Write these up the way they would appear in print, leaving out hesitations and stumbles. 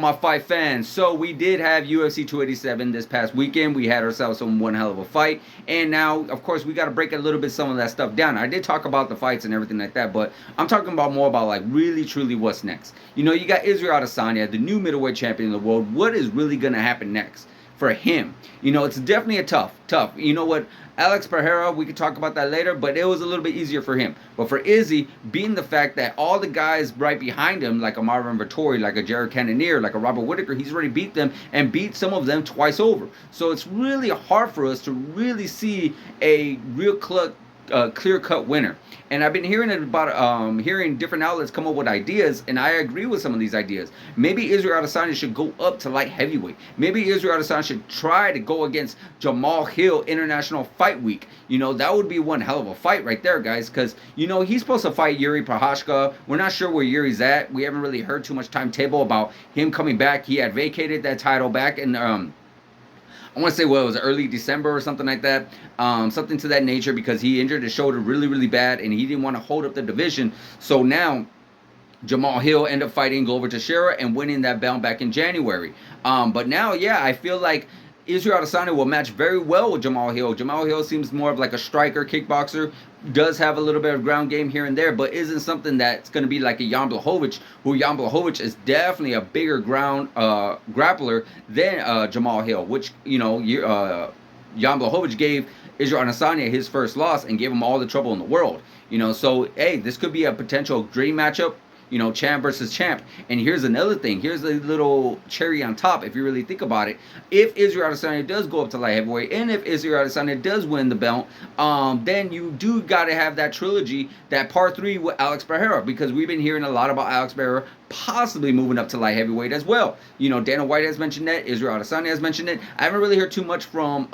my fight fans. So we did have UFC 287 this past weekend. We had ourselves some one hell of a fight. And now, of course, we got to break a little bit some of that stuff down. I did talk about the fights and everything like that, but I'm talking about more about like really, truly what's next. You know, you got Israel Adesanya, the new middleweight champion of the world. What is really going to happen next for him? You know, it's definitely a tough. You know what? Alex Pereira, we could talk about that later, but it was a little bit easier for him. But for Izzy, being the fact that all the guys right behind him, like a Marvin Vettori, like a Jared Cannonier, like a Robert Whittaker, he's already beat them and beat some of them twice over. So it's really hard for us to really see a real clear-cut winner. And I've been hearing hearing different outlets come up with ideas, and I agree with some of these ideas. Maybe Israel Adesanya should go up to light heavyweight. Maybe Israel Adesanya should try to go against Jamal Hill International Fight Week. You know, that would be one hell of a fight right there, guys, because, you know, he's supposed to fight Yuri Prochazka. We're not sure where Yuri's at. We haven't really heard too much timetable about him coming back. He had vacated that title back in I want to say, well, it was early December or something like that. Something to that nature, because he injured his shoulder really, really bad, and he didn't want to hold up the division. So now Jamal Hill ended up fighting Glover Teixeira and winning that belt back in January. But now, yeah, I feel like Israel Adesanya will match very well with Jamal Hill. Jamal Hill seems more of like a striker, kickboxer, does have a little bit of ground game here and there, but isn't something that's going to be like a Jan Blachowicz, who Jan Blachowicz is definitely a bigger ground grappler than Jamal Hill, which, you know, Jan Blachowicz gave Israel Adesanya his first loss and gave him all the trouble in the world. You know, so, hey, this could be a potential dream matchup. You know, champ versus champ. And here's another thing. Here's a little cherry on top, if you really think about it. If Israel Adesanya does go up to light heavyweight, and if Israel Adesanya does win the belt, then you do got to have that trilogy, that part 3 with Alex Pereira, because we've been hearing a lot about Alex Pereira possibly moving up to light heavyweight as well. You know, Dana White has mentioned that. Israel Adesanya has mentioned it. I haven't really heard too much from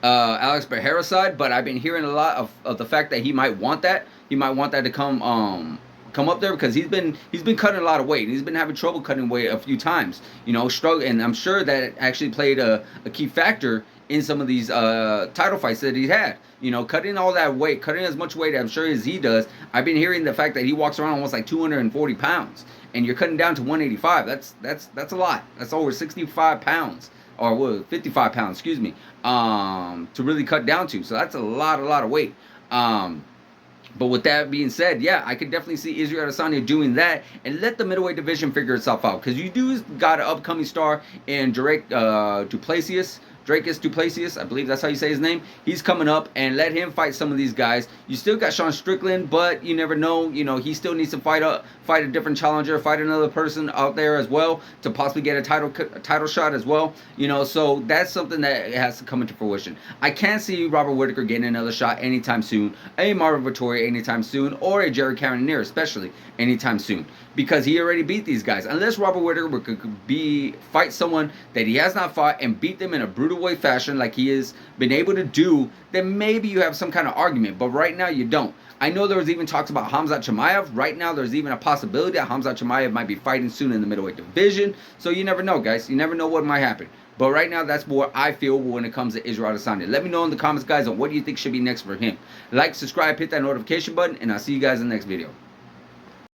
Alex Pereira's side, but I've been hearing a lot of the fact that he might want that. He might want that to come up there, because he's been cutting a lot of weight. He's been having trouble cutting weight a few times. You know, and I'm sure that it actually played a key factor in some of these title fights that he's had. You know, cutting all that weight, cutting as much weight, I'm sure, as he does. I've been hearing the fact that he walks around almost like 240 pounds, and you're cutting down to 185. That's a lot. That's over 65 pounds. Or 55 pounds, excuse me, to really cut down to. So that's a lot of weight. But with that being said, yeah, I could definitely see Israel Adesanya doing that and let the middleweight division figure itself out. Because you do got an upcoming star in Dracus Du Plessis, I believe that's how you say his name. He's coming up, and let him fight some of these guys. You still got Sean Strickland, but you never know. You know, he still needs to fight a different challenger, fight another person out there as well to possibly get a title shot as well. You know, so that's something that has to come into fruition. I can't see Robert Whittaker getting another shot anytime soon, a Marvin Vettori anytime soon, or a Jared Cannonier especially anytime soon, because he already beat these guys. Unless Robert Whittaker could fight someone that he has not fought and beat them in a brutal way fashion like he has been able to do, then maybe you have some kind of argument. But right now you don't. I know there was even talks about Khamzat Chimaev. Right now there's even a possibility that Khamzat Chimaev might be fighting soon in the middleweight division. So you never know, guys. You never know what might happen. But right now, that's what I feel when it comes to Israel Adesanya. Let me know in the comments, guys, on what do you think should be next for him. Like, subscribe, hit that notification button, and I'll see you guys in the next video.